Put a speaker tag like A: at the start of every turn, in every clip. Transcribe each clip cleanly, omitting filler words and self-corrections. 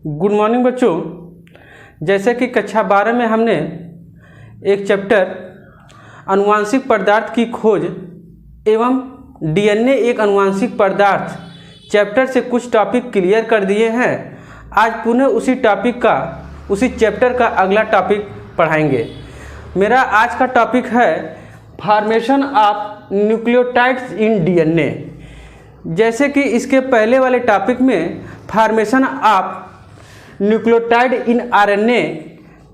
A: Good morning बच्चों। जैसे कि कक्षा 12 में हमने एक चैप्टर अनुवांशिक पदार्थ की खोज एवं डीएनए एक अनुवांशिक पदार्थ चैप्टर से कुछ टॉपिक क्लियर कर दिए हैं। आज पुनः उसी चैप्टर का अगला टॉपिक पढ़ाएंगे। मेरा आज का टॉपिक है formation of nucleotides in DNA. जैसे कि इसके पहले वाले टॉपिक में formation of nucleotide in RNA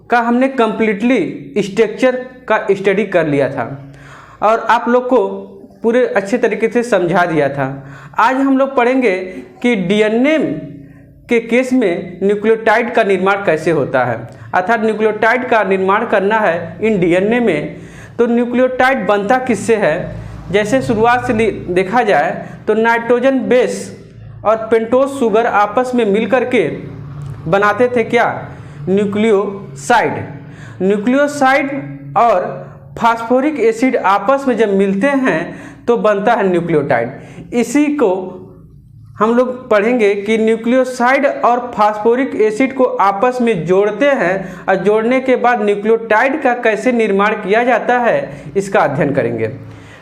A: का हमने कम्प्लीटली स्ट्रक्चर का स्टडी कर लिया था और आप लोग को पूरे अच्छे तरीके से समझा दिया था। आज हम लोग पढ़ेंगे कि डीएनए के केस में न्यूक्लियोटाइड का निर्माण कैसे होता है, अर्थात न्यूक्लियोटाइड का निर्माण करना है इन डीएनए में तो न्यूक्लियोटाइड बनता किससे है। जैसे शुरुआत से देखा जाए तो नाइट्रोजन बेस और पेंटोज शुगर आपस में मिलकर के बनाते थे क्या, न्यूक्लियोसाइड। न्यूक्लियोसाइड और फास्फोरिक एसिड आपस में जब मिलते हैं तो बनता है न्यूक्लियोटाइड। इसी को हम लोग पढ़ेंगे कि न्यूक्लियोसाइड और फास्फोरिक एसिड को आपस में जोड़ते हैं और जोड़ने के बाद न्यूक्लियोटाइड का कैसे निर्माण किया जाता है इसका अध्ययन करेंगे।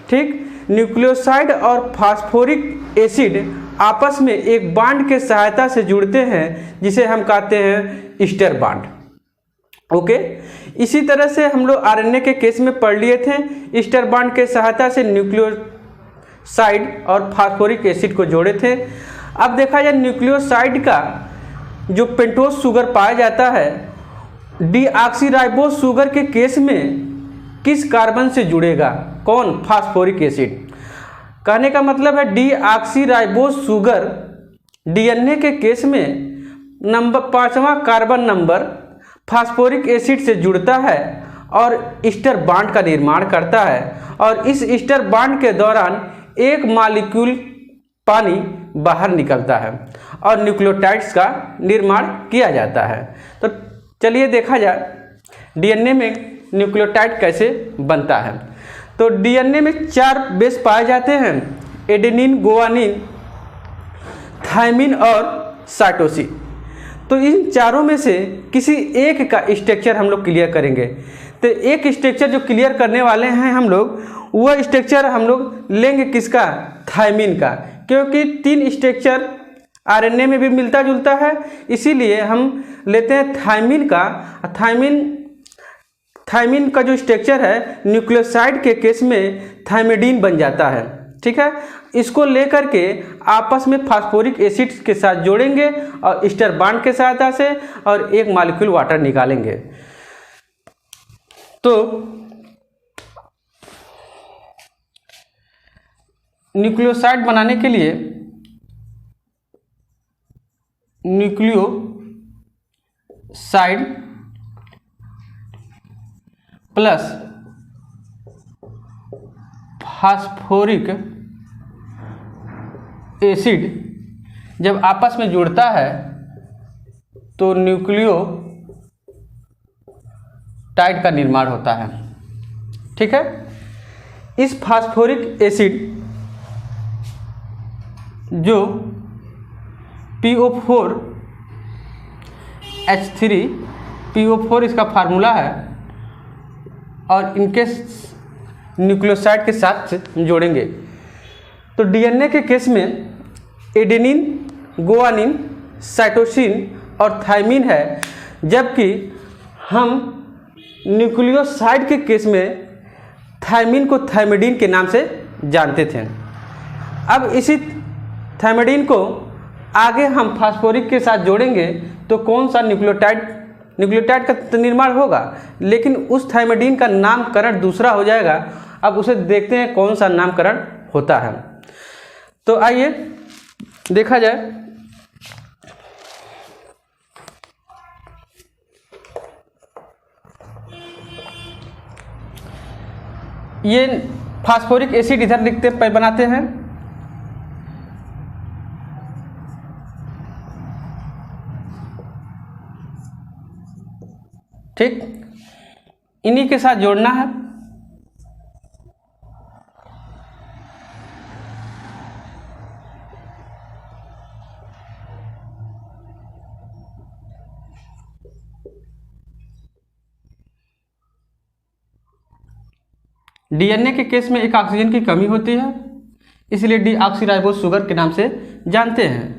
A: ठीक, न्यूक्लियोसाइड और फास्फोरिक एसिड आपस में एक बांड के सहायता से जुड़ते हैं जिसे हम कहते हैं ईस्टर बांड। ओके, इसी तरह से हम लोग आरएनए के केस में पढ़ लिए थे। ईस्टर बांड के सहायता से न्यूक्लियोसाइड और फास्फोरिक एसिड को जोड़े थे। अब देखा जाए न्यूक्लियोसाइड का जो पेंटोज शुगर पाया जाता है डीऑक्सीराइबोज शुगर के केस में किस कार्बन से जुड़ेगा, कौन, फास्फोरिक एसिड। कहने का मतलब है डीऑक्सीराइबोज शुगर डीएनए के केस में नंबर 5वां कार्बन नंबर फास्फोरिक एसिड से जुड़ता है और ईस्टर बांड का निर्माण करता है और इस ईस्टर बांड के दौरान एक मॉलिक्यूल पानी बाहर निकलता है और न्यूक्लियोटाइड्स का निर्माण किया जाता है। तो चलिए देखा जाए डीएनए में न्यूक्लियोटाइड कैसे बनता है। तो डीएनए में 4 बेस पाए जाते हैं, एडेनिन, गुआनिन, थायमिन और साइटोसिन। तो इन चारों में से किसी एक का स्ट्रक्चर हम लोग क्लियर करेंगे। तो एक स्ट्रक्चर जो क्लियर करने वाले हैं हम लोग, वह स्ट्रक्चर हम लोग लेंगे किसका, थायमिन का, क्योंकि 3 स्ट्रक्चर आरएनए में भी मिलता जुलता है, इसीलिए हम लेते हैं थायमिन का। थायमिन का जो स्ट्रक्चर है न्यूक्लियोसाइड के केस में थायमिडीन बन जाता है। ठीक है, इसको लेकर के आपस में फास्फोरिक एसिड के साथ जोड़ेंगे और ईस्टर बांड के सहायता से और एक मॉलिक्यूल वाटर निकालेंगे। तो न्यूक्लियोसाइड बनाने के लिए न्यूक्लियोसाइड प्लस फास्फोरिक एसिड जब आपस में जुड़ता है तो न्यूक्लियोटाइड का निर्माण होता है। ठीक है, इस फास्फोरिक एसिड जो PO4H3PO4 इसका फार्मूला है और इनके न्यूक्लियोसाइड के साथ जोड़ेंगे। तो डीएनए के केस में एडेनिन, गुआनिन, साइटोसिन और थायमिन है, जबकि हम न्यूक्लियोसाइड के केस में थायमिन को थायमिडीन के नाम से जानते थे। अब इसी थायमिडीन को आगे हम फास्फोरिक के साथ जोड़ेंगे तो कौन सा न्यूक्लियोटाइड का निर्माण होगा, लेकिन उस थायमिडीन का नामकरण दूसरा हो जाएगा। अब उसे देखते हैं कौन सा नामकरण होता है। तो आइए देखा जाए। ये फास्फोरिक एसिड इधर लिखते बनाते हैं, ठीक, इन्हीं के साथ जोड़ना है। डीएनए के केस में एक ऑक्सीजन की कमी होती है, इसलिए डीऑक्सीराइबोज शुगर के नाम से जानते हैं।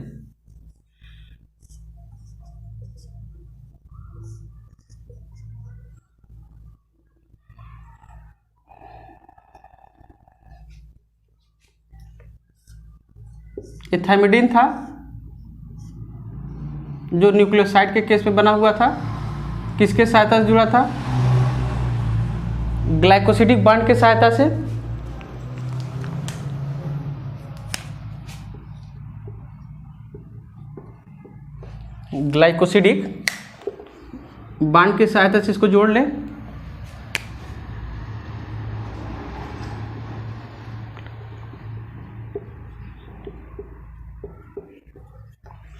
A: थाइमिडीन था जो न्यूक्लियोसाइड के केस में बना हुआ था, किसके सहायता से जुड़ा था? ग्लाइकोसिडिक बॉन्ड के सहायता से। ग्लाइकोसिडिक बॉन्ड की सहायता से इसको जोड़ लें।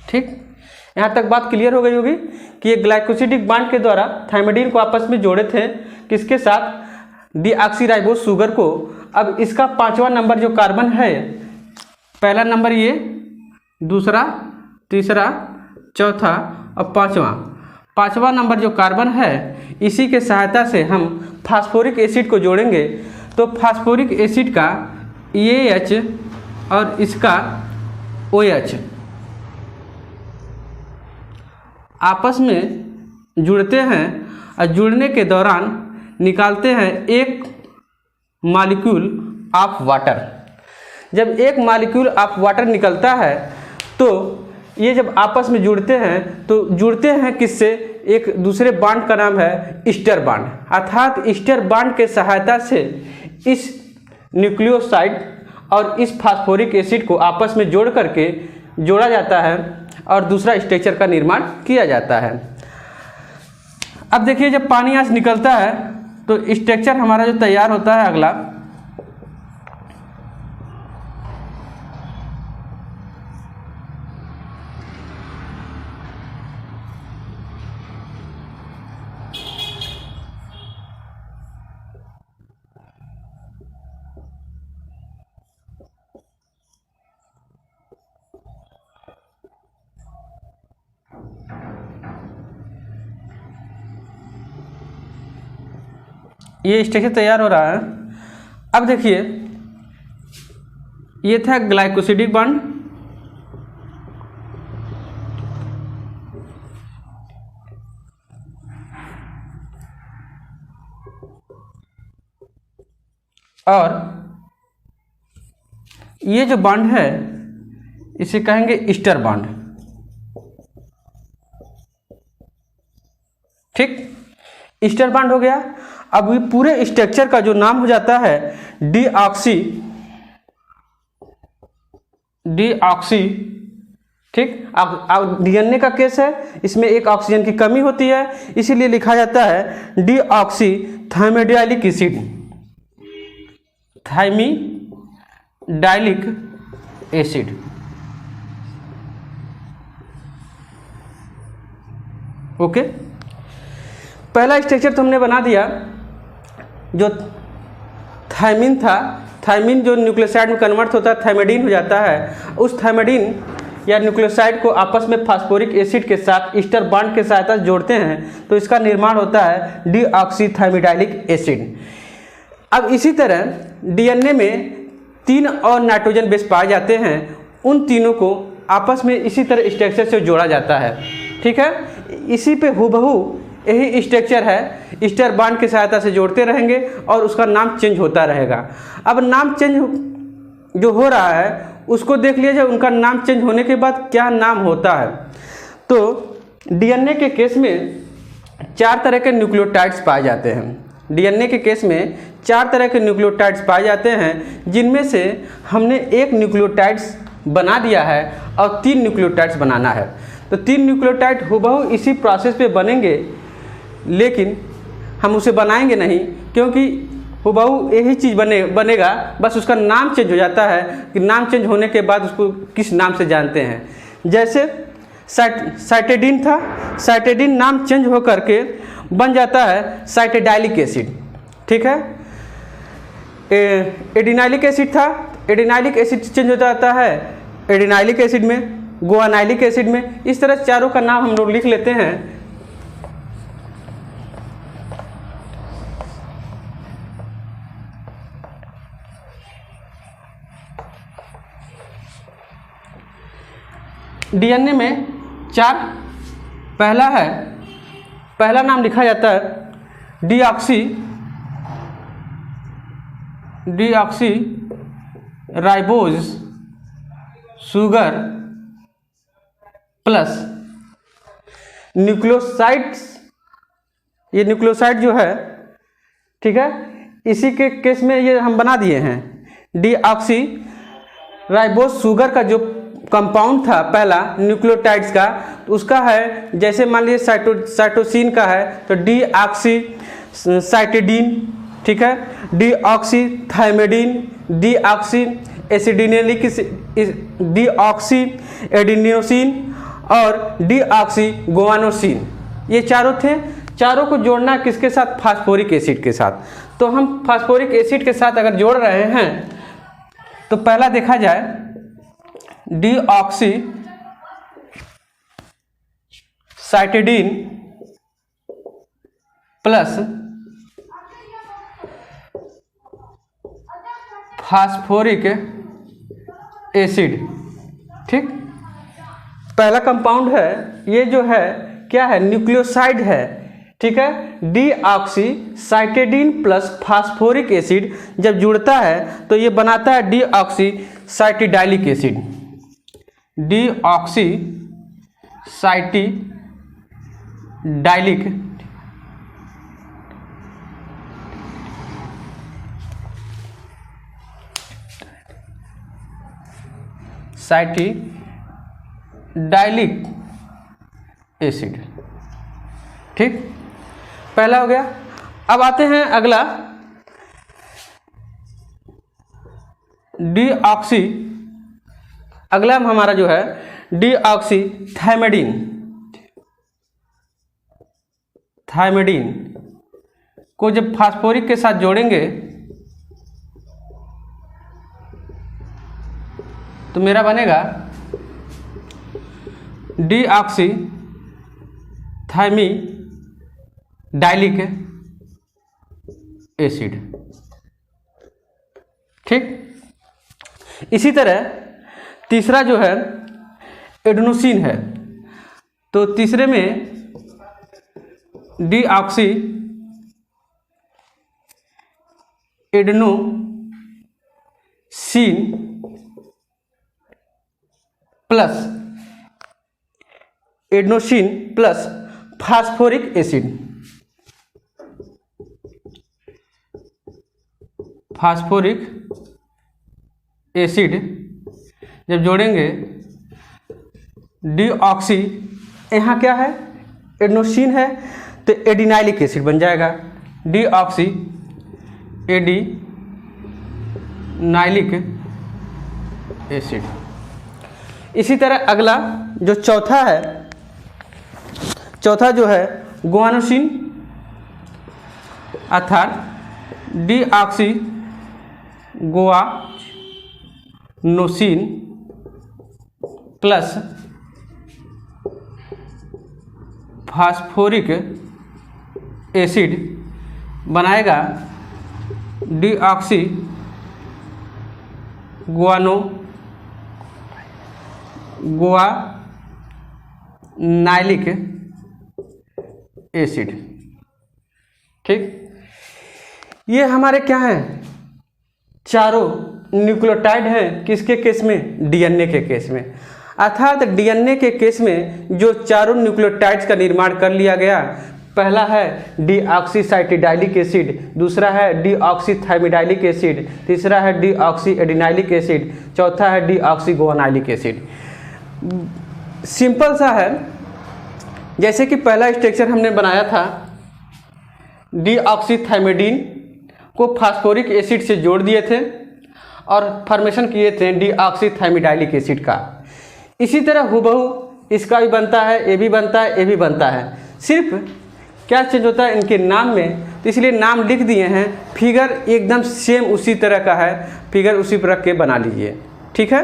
A: ठीक, यहाँ तक बात क्लियर हो गई होगी कि ये ग्लाइकोसिडिक बॉन्ड के द्वारा थाइमिडीन को आपस में जोड़े थे, किसके साथ? डीऑक्सीराइबोज शुगर को। अब इसका 5वां नंबर जो कार्बन है, पहला नंबर ये, दूसरा, तीसरा, चौथा और पाँचवा नंबर जो कार्बन है, इसी के सहायता से हम फास्फोरिक एसिड को जोड़ेंगे। तो फास्फोरिक एसिड का EH और इसका OH आपस में जुड़ते हैं और जुड़ने के दौरान निकालते हैं एक मॉलिक्यूल ऑफ वाटर। जब एक मॉलिक्यूल ऑफ वाटर निकलता है तो ये जब आपस में जुड़ते हैं तो जुड़ते हैं किससे? एक दूसरे बॉन्ड का नाम है ईस्टर बॉन्ड, अर्थात ईस्टर बॉन्ड के सहायता से इस न्यूक्लियोसाइड और इस फास्फोरिक एसिड को आपस में जोड़ करके जोड़ा जाता है और दूसरा स्ट्रक्चर का निर्माण किया जाता है। अब देखिए, जब पानी यहाँ से निकलता है तो स्ट्रक्चर हमारा जो तैयार होता है अगला, ये स्ट्रक्चर तैयार हो रहा है। अब देखिए, ये था ग्लाइकोसिडिक बॉन्ड, और ये जो बॉन्ड है इसे कहेंगे ईस्टर बॉन्ड। ठीक, ईस्टर बॉन्ड हो गया। अब ये पूरे स्ट्रक्चर का जो नाम हो जाता है डीऑक्सी। ठीक, अब डीएनए का केस है, इसमें एक ऑक्सीजन की कमी होती है, इसीलिए लिखा जाता है deoxy thymidylic acid. Thymidylic acid. Okay, पहला स्ट्रक्चर तो हमने बना दिया। जो थायमिन था, थायमिन जो न्यूक्लियोसाइड में कन्वर्ट होता है थायमिडीन हो जाता है। उस थायमिडीन या न्यूक्लियोसाइड को आपस में फास्फोरिक एसिड के साथ ईस्टर बॉन्ड के सहायता से जोड़ते हैं तो इसका निर्माण होता है डीऑक्सीथाइमिडाइलिक एसिड। अब इसी तरह डीएनए में 3 और नाइट्रोजन बेस पाए जाते हैं, उन तीनों को आपस में इसी तरह स्ट्रक्चर से जोड़ा जाता है। ठीक है, इसी पे हूबहू यही स्ट्रक्चर है, ईस्टर बॉन्ड की सहायता से जोड़ते रहेंगे और उसका नाम चेंज होता रहेगा। अब नाम चेंज जो हो रहा है उसको देख लिया जाए, उनका नाम चेंज होने के बाद क्या नाम होता है। तो डीएनए के केस में 4 तरह के न्यूक्लियोटाइड्स पाए जाते हैं। डीएनए के केस में 4 तरह के न्यूक्लियोटाइड्स पाए जाते हैं, जिनमें से हमने एक न्यूक्लियोटाइड्स बना दिया है और 3 न्यूक्लियोटाइड्स बनाना है। तो 3 न्यूक्लियोटाइड हूबहू इसी प्रोसेस पे बनेंगे, लेकिन हम उसे बनाएंगे नहीं, क्योंकि हूबहू यही चीज़ बनेगा, बस उसका नाम चेंज हो जाता है कि नाम चेंज होने के बाद उसको किस नाम से जानते हैं। जैसे साइटेडीन था, साइटेडीन नाम चेंज हो करके बन जाता है साइटेडाइलिक एसिड। ठीक है, एडिनाइलिक एसिड था, एडिनाइलिक एसिड चेंज हो जाता है एडिनाइलिक एसिड में, गुआनाइलिक एसिड में। इस तरह चारों का नाम हम लोग लिख लेते हैं। डीएनए में 4, पहला नाम लिखा जाता है deoxy ribose sugar plus nucleosides. ये न्यूक्लियोसाइड जो है, ठीक है, इसी के केस में ये हम बना दिए हैं। डीऑक्सी राइबोज शुगर का जो कंपाउंड था पहला न्यूक्लियोटाइड्स का, तो उसका है, जैसे मान लीजिए साइटोसिन का है तो डीऑक्सी साइटिडीन, ठीक है, deoxy thymidine, deoxy adenylic, deoxy adenosine और डीऑक्सी गुआनोसिन। ये चारों थे। चारों को जोड़ना किसके साथ? फास्फोरिक एसिड के साथ। तो हम फास्फोरिक एसिड के साथ अगर जोड़ रहे हैं तो पहला देखा जाए deoxy cytidine plus phosphoric acid, ठीक। पहला कंपाउंड है, ये जो है क्या है? न्यूक्लियोसाइड है, ठीक है। Deoxy cytidine plus phosphoric acid जब जुड़ता है तो ये बनाता है deoxy cytidylic acid. Deoxy cytidylic acid, ठीक। पहला हो गया। अब आते हैं अगला, डीऑक्सी, अगला हमारा जो है डीऑक्सी थाइमिडीन को जब फास्फोरिक के साथ जोड़ेंगे तो मेरा बनेगा डीऑक्सी थाइमिडाइलिक एसिड, ठीक। इसी तरह तीसरा जो है एडेनोसिन है, तो तीसरे में deoxy adenosine plus phosphoric acid, जब जोड़ेंगे डीऑक्सी, यहाँ क्या है? एडेनोसिन है, तो एडिनाइलिक एसिड बन जाएगा। Deoxy adenylic acid. इसी तरह अगला जो चौथा जो है गुआनोसिन, अर्थात deoxy guanosine plus phosphoric acid बनाएगा डीऑक्सी गुआनाइलिक एसिड, ठीक। ये हमारे क्या हैं? चारों न्यूक्लियोटाइड हैं। किसके केस में? डीएनए के केस में। अर्थात डीएनए के केस में जो चारों न्यूक्लियोटाइड्स का निर्माण कर लिया गया, पहला है डीऑक्सी साइटिडाइलिक एसिड, दूसरा है डीऑक्सी थाइमिडाइलिक एसिड, तीसरा है डीऑक्सी एडिनाइलिक एसिड, चौथा है डीऑक्सी गुआनाइलिक एसिड। सिंपल सा है, जैसे कि पहला स्ट्रक्चर हमने बनाया था, डीऑक्सी थाइमिडीन को फास्फोरिक एसिड से जोड़ दिए थे और फॉर्मेशन किए थे डीऑक्सी थाइमिडाइलिक एसिड का। इसी तरह हुबहू इसका भी बनता है, ये भी बनता है, ये भी बनता है। सिर्फ क्या चेंज होता है इनके नाम में, तो इसलिए नाम लिख दिए हैं। फिगर एकदम सेम उसी तरह का है, फिगर उसी पर रख के बना लीजिए, ठीक है।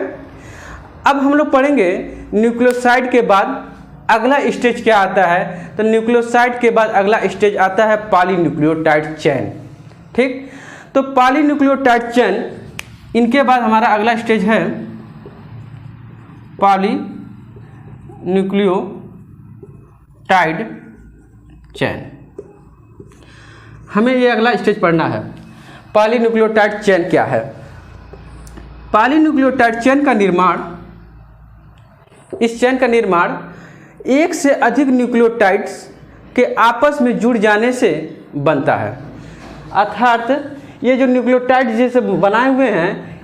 A: अब हम लोग पढ़ेंगे न्यूक्लियोसाइड के बाद अगला स्टेज क्या आता है। तो न्यूक्लियोसाइड के बाद अगला स्टेज आता है पॉलीन्यूक्लियोटाइड चेन, ठीक। तो पॉलीन्यूक्लियोटाइड चेन, इनके बाद हमारा अगला स्टेज है न्यूक्लियोटाइड चेन। हमें ये अगला स्टेज पढ़ना है। पॉलीन्यूक्लियोटाइड चेन क्या है? पॉलीन्यूक्लियोटाइड चेन का निर्माण, इस चेन का निर्माण एक से अधिक न्यूक्लियोटाइड्स के आपस में जुड़ जाने से बनता है। अर्थात ये जो न्यूक्लियोटाइड जैसे बनाए हुए हैं,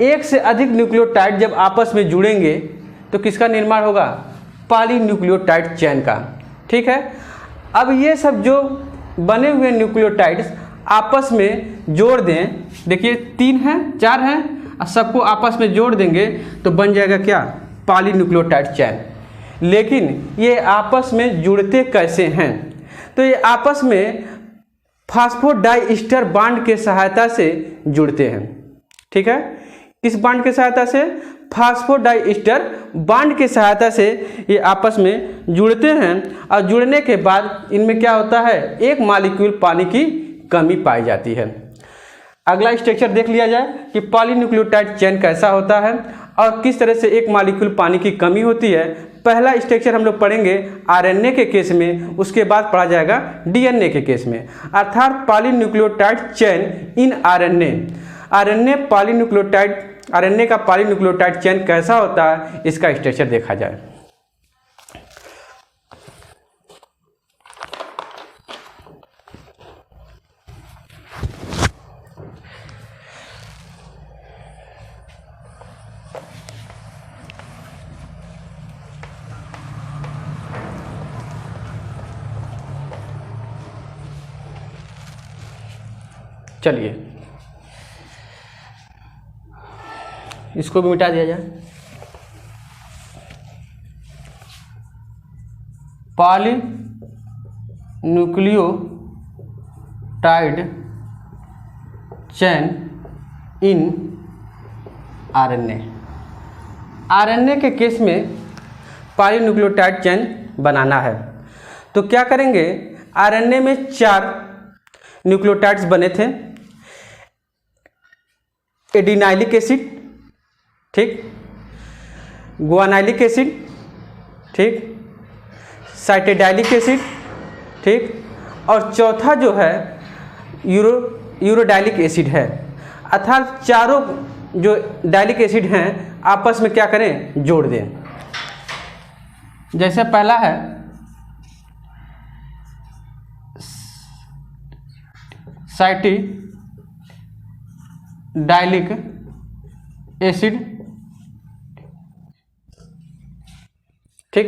A: एक से अधिक न्यूक्लियोटाइड जब आपस में जुड़ेंगे तो किसका निर्माण होगा? पॉलीन्यूक्लियोटाइड चेन का। ठीक है। अब ये सब जो बने हुए न्यूक्लियोटाइड्स आपस में जोड़ दें, देखिए 3 हैं 4 हैं, और सबको आपस में जोड़ देंगे तो बन जाएगा क्या? Polynucleotide chain. लेकिन ये आपस में जुड़ते कैसे हैं? तो ये आपस में फास्फोडाइस्टर बांड के सहायता से जुड़ते हैं। ठीक है। किस बांड के सहायता से? फास्फोडाइस्टर बांड के सहायता से ये आपस में जुड़ते हैं, और जुड़ने के बाद इनमें क्या होता है? एक मॉलिक्यूल पानी की कमी पाई जाती है। अगला स्ट्रक्चर देख लिया जाए कि पॉलीन्यूक्लियोटाइड चेन कैसा होता है और किस तरह से एक मॉलिक्यूल पानी की कमी होती है। पहला स्ट्रक्चर हम लोग पढ़ेंगे आरएनए के केस में, उसके बाद पढ़ा जाएगा डीएनए के केस में। अर्थात polynucleotide chain in RNA. RNA का पॉलीन्यूक्लियोटाइड चेन कैसा होता है, इसका स्ट्रक्चर देखा जाए। चलिए इसको भी मिटा दिया जाए। Polynucleotide chain in RNA. RNA के केस में पॉलीन्यूक्लियोटाइड चेन बनाना है तो क्या करेंगे? आरएनए में 4 न्यूक्लियोटाइड्स बने थे। एडिनाइलिक एसिड, ठीक, गुआनाइलिक एसिड, ठीक, साइटेडाइलिक एसिड, ठीक, और चौथा जो है यूरोडाइलिक एसिड है। अर्थात चारों जो डाइलिक एसिड हैं आपस में क्या करें? जोड़ दें। जैसे पहला है साइटेडाइलिक एसिड, ठीक।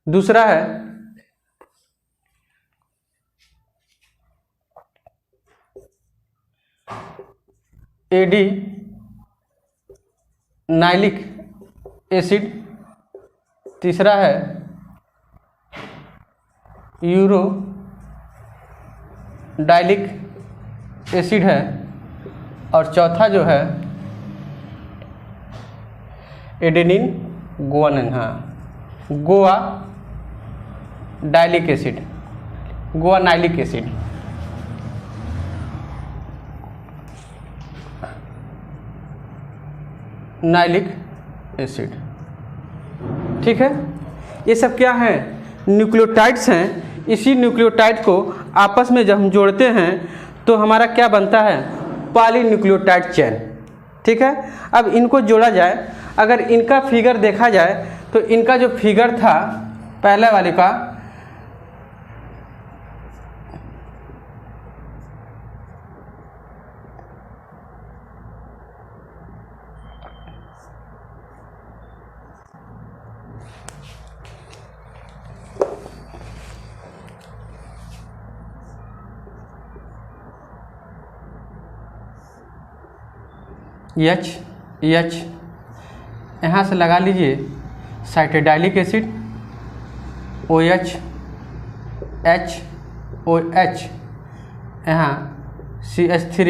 A: दूसरा है एडिनाइलिक एसिड। तीसरा है यूरोडाइलिक एसिड है, और चौथा जो है एडेनिन गुआनिन, हाँ, गोआ डाइलिक एसिड, गुआनाइलिक एसिड। नाइलिक एसिड, ठीक है। ये सब क्या है? न्यूक्लियोटाइड्स हैं। इसी न्यूक्लियोटाइड को आपस में जब हम जोड़ते हैं तो हमारा क्या बनता है? पॉलीन्यूक्लियोटाइड चेन, ठीक है। अब इनको जोड़ा जाए, अगर इनका फिगर देखा जाए तो इनका जो फिगर था पहले वाले का, एच यहाँ से लगा लीजिए साइटेडाइलिक एसिड, OH, HOH, यहाँ CH3,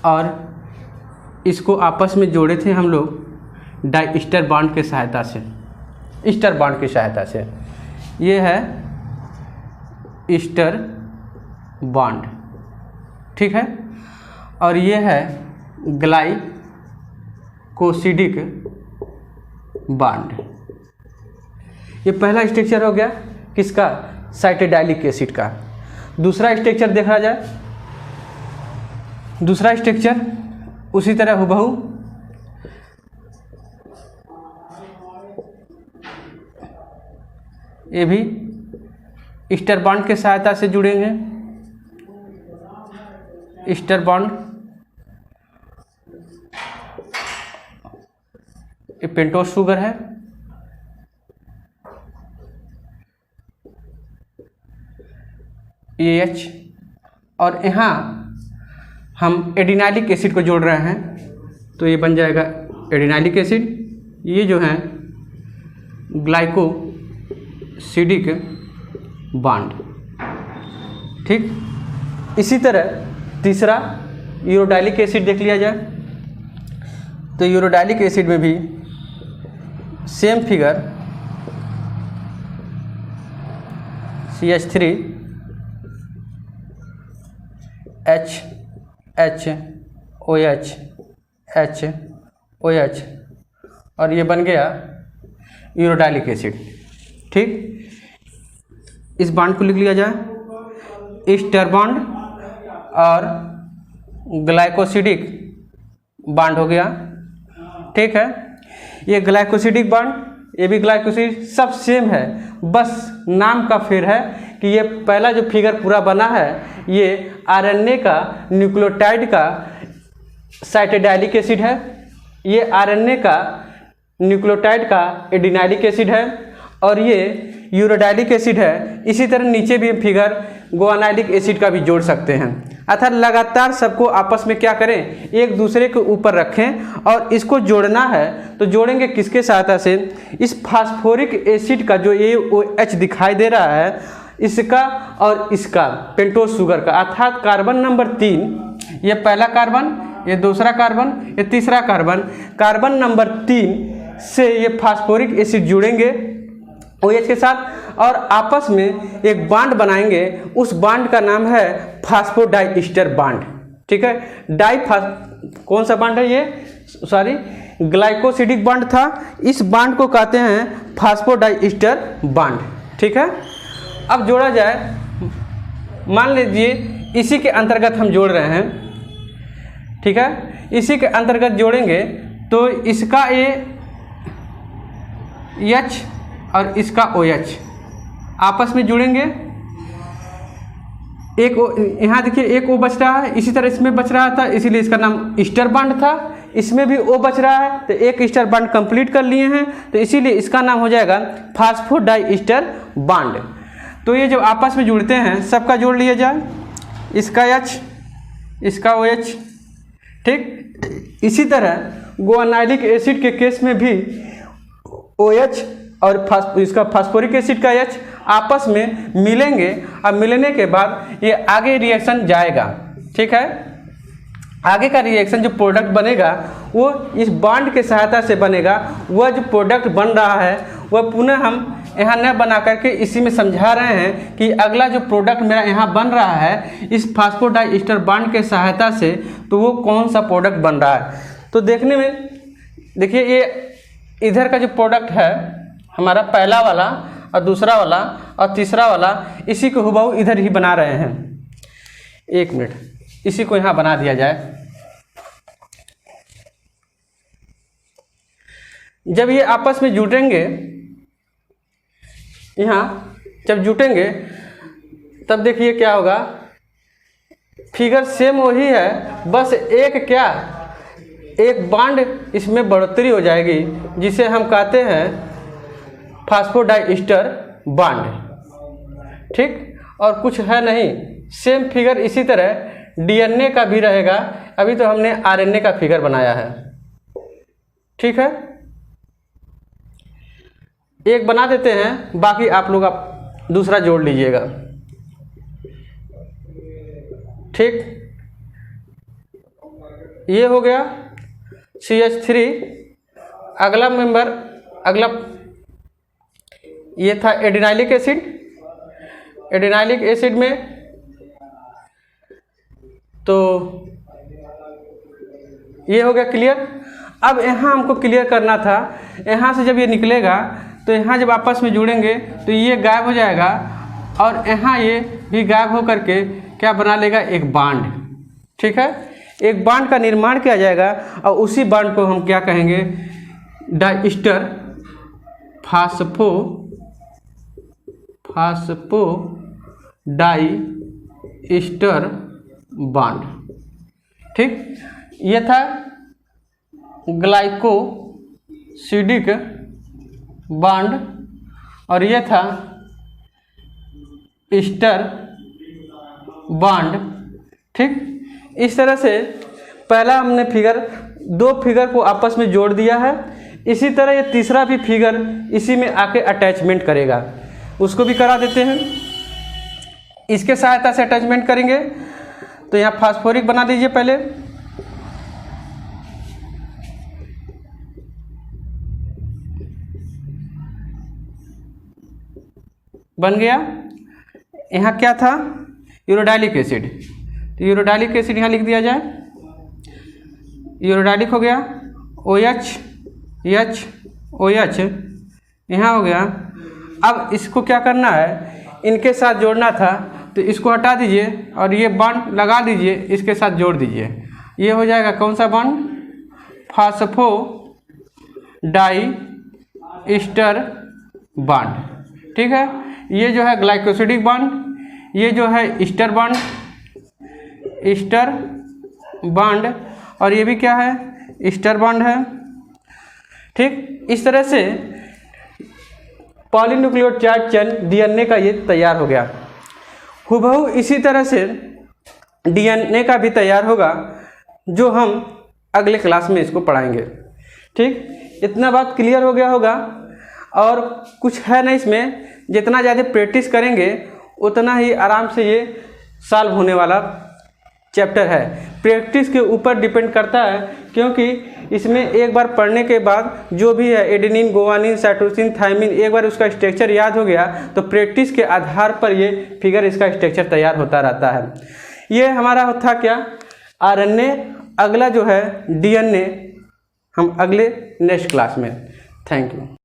A: और इसको आपस में जोड़े थे हम लोग डाइस्टर बॉन्ड के सहायता से, ईस्टर बॉन्ड की सहायता से। ये है ईस्टर बॉन्ड, ठीक है। और ये है ग्लाइकोसिडिक बॉन्ड। ये पहला स्ट्रक्चर हो गया किसका, साइटेडाइलिक एसिड का। दूसरा स्ट्रक्चर देखा जाए, दूसरा स्ट्रक्चर उसी तरह हुबहू ये भी ईस्टर बॉन्ड के सहायता से जुड़ेंगे। ईस्टर बॉन्ड, ये पेंटोस शुगर है, AH, और यहाँ हम एडिनाइलिक एसिड को जोड़ रहे हैं तो ये बन जाएगा एडिनाइलिक एसिड। ये जो है ग्लाइकोसिडिक बॉन्ड, ठीक। इसी तरह तीसरा यूरोडाइलिक एसिड देख लिया जाए तो यूरोडाइलिक एसिड में भी same figure CH3 HOH HOH और ये बन गया यूरोडाइलिक एसिड, ठीक। इस बॉन्ड को लिख लिया जाए, ईस्टर बॉन्ड और ग्लाइकोसिडिक बॉन्ड हो गया, ठीक है। ये ग्लाइकोसिडिक बॉन्ड, ये भी ग्लाइकोसिड, सब सेम है, बस नाम का फेर है कि ये पहला जो फिगर पूरा बना है ये RNA का न्यूक्लियोटाइड का साइटेडाइलिक एसिड है, ये RNA का न्यूक्लियोटाइड का एडिनाइलिक एसिड है और ये यूरोडाइलिक एसिड है। इसी तरह नीचे भी फिगर गुआनाइलिक एसिड का भी जोड़ सकते हैं। अर्थात लगातार सबको आपस में क्या करें, एक दूसरे के ऊपर रखें और इसको जोड़ना है तो जोड़ेंगे किसके सहायता से, इस फास्फोरिक एसिड का जो AOH दिखाई दे रहा है इसका और इसका पेंटोस शुगर का, अर्थात कार्बन नंबर 3, ये पहला कार्बन, ये दूसरा कार्बन, ये तीसरा कार्बन, कार्बन नंबर 3 से ये फास्फोरिक एसिड जुड़ेंगे OH के साथ और आपस में एक बॉन्ड बनाएंगे। उस बॉन्ड का नाम है फास्फोडाइईस्टर बॉन्ड, ठीक है। कौन सा बॉन्ड है ये, सॉरी ग्लाइकोसिडिक बॉन्ड था, इस बॉन्ड को कहते हैं फास्फोडाइईस्टर बॉन्ड, ठीक है। अब जोड़ा जाए, मान लीजिए इसी के अंतर्गत हम जोड़ रहे हैं, ठीक है। इसी के अंतर्गत जोड़ेंगे तो इसका H और इसका OH आपस में जुड़ेंगे। एक यहाँ देखिए एक O बच रहा है, इसी तरह इसमें बच रहा था, इसीलिए इसका नाम ईस्टर बॉन्ड था। इसमें भी O बच रहा है तो एक ईस्टर बॉन्ड कंप्लीट कर लिए हैं तो इसीलिए इसका नाम हो जाएगा फास्फोडाइईस्टर बॉन्ड। तो ये जब आपस में जुड़ते हैं सबका जोड़ लिया जाए, इसका H, इसका OH, ठीक। इसी तरह गुआनाइलिक एसिड के केस में भी OH और इसका फास्फोरिक एसिड का H आपस में मिलेंगे। अब मिलने के बाद ये आगे रिएक्शन जाएगा, ठीक है। आगे का रिएक्शन जो प्रोडक्ट बनेगा वो इस बॉन्ड के सहायता से बनेगा। वह जो प्रोडक्ट बन रहा है वह पुनः हम यहाँ न बना करके इसी में समझा रहे हैं कि अगला जो प्रोडक्ट मेरा यहाँ बन रहा है इस फास्फोडाइईस्टर बॉन्ड के सहायता से, तो वो कौन सा प्रोडक्ट बन रहा है। तो देखने में देखिए ये इधर का जो प्रोडक्ट है हमारा पहला वाला और दूसरा वाला और तीसरा वाला, इसी को हुबहू इधर ही बना रहे हैं। एक मिनट, इसी को यहाँ बना दिया जाए। जब ये आपस में जुटेंगे, यहाँ जब जुटेंगे तब देखिए क्या होगा, फिगर सेम वही है, बस एक बॉन्ड इसमें बढ़ोतरी हो जाएगी जिसे हम कहते हैं फास्फोडाइईस्टर बॉन्ड, ठीक। और कुछ है नहीं, सेम फिगर इसी तरह DNA का भी रहेगा। अभी तो हमने RNA का फिगर बनाया है, ठीक है। एक बना देते हैं, बाकी आप लोग दूसरा जोड़ लीजिएगा, ठीक। ये हो गया CH3। अगला मेंबर, अगला ये था एडिनाइलिक एसिड। एडिनाइलिक एसिड में तो ये हो गया क्लियर। अब यहाँ हमको क्लियर करना था, यहाँ से जब ये निकलेगा तो यहाँ जब आपस में जुड़ेंगे तो ये गायब हो जाएगा और यहाँ ये भी गायब हो करके क्या बना लेगा, एक बांड। ठीक है, एक बांड का निर्माण किया जाएगा और उसी बांड को हम क्या कहेंगे, डाइस्टर फास्फोडाइस्टर बांड। ठीक, ये था ग्लाइकोसिडिक बांड और ये था ईस्टर बांड। ठीक, इस तरह से पहला हमने दो फिगर को आपस में जोड़ दिया है। इसी तरह ये तीसरा भी फिगर इसी में आके अटैचमेंट करेगा, उसको भी करा देते हैं। इसके सहायता से अटैचमेंट करेंगे तो यहाँ फास्फोरिक बना दीजिए पहले। बन गया। यहाँ क्या था, यूरोडाइलिक एसिड, तो यूरोडाइलिक एसिड यहाँ लिख दिया जाए, यूरोडाइलिक हो गया, OH यहाँ हो गया। अब इसको क्या करना है, इनके साथ जोड़ना था तो इसको हटा दीजिए और ये बॉन्ड लगा दीजिए, इसके साथ जोड़ दीजिए। ये हो जाएगा कौन सा बॉन्ड, फास्फोडाइस्टर बॉन्ड। ठीक है, ये जो है ग्लाइकोसिडिक बॉन्ड, ये जो है ईस्टर बॉन्ड और ये भी क्या है, ईस्टर बॉन्ड है। ठीक, इस तरह से पॉलीन्यूक्लियोटाइड चेन DNA का ये तैयार हो गया। हुबहू इसी तरह से DNA का भी तैयार होगा, जो हम अगले क्लास में इसको पढ़ाएंगे। ठीक, इतना बात क्लियर हो गया होगा और कुछ है नहीं इसमें, जितना ज़्यादा प्रैक्टिस करेंगे उतना ही आराम से ये सॉल्व होने वाला चैप्टर है। प्रैक्टिस के ऊपर डिपेंड करता है, क्योंकि इसमें एक बार पढ़ने के बाद जो भी है एडेनिन, गुआनिन, साइटोसिन, थायमिन, एक बार उसका स्ट्रक्चर याद हो गया तो प्रैक्टिस के आधार पर ये फिगर, इसका स्ट्रक्चर तैयार होता रहता है। ये हमारा था क्या, RNA। अगला जो है DNA हम अगले नेक्स्ट क्लास में। Thank you.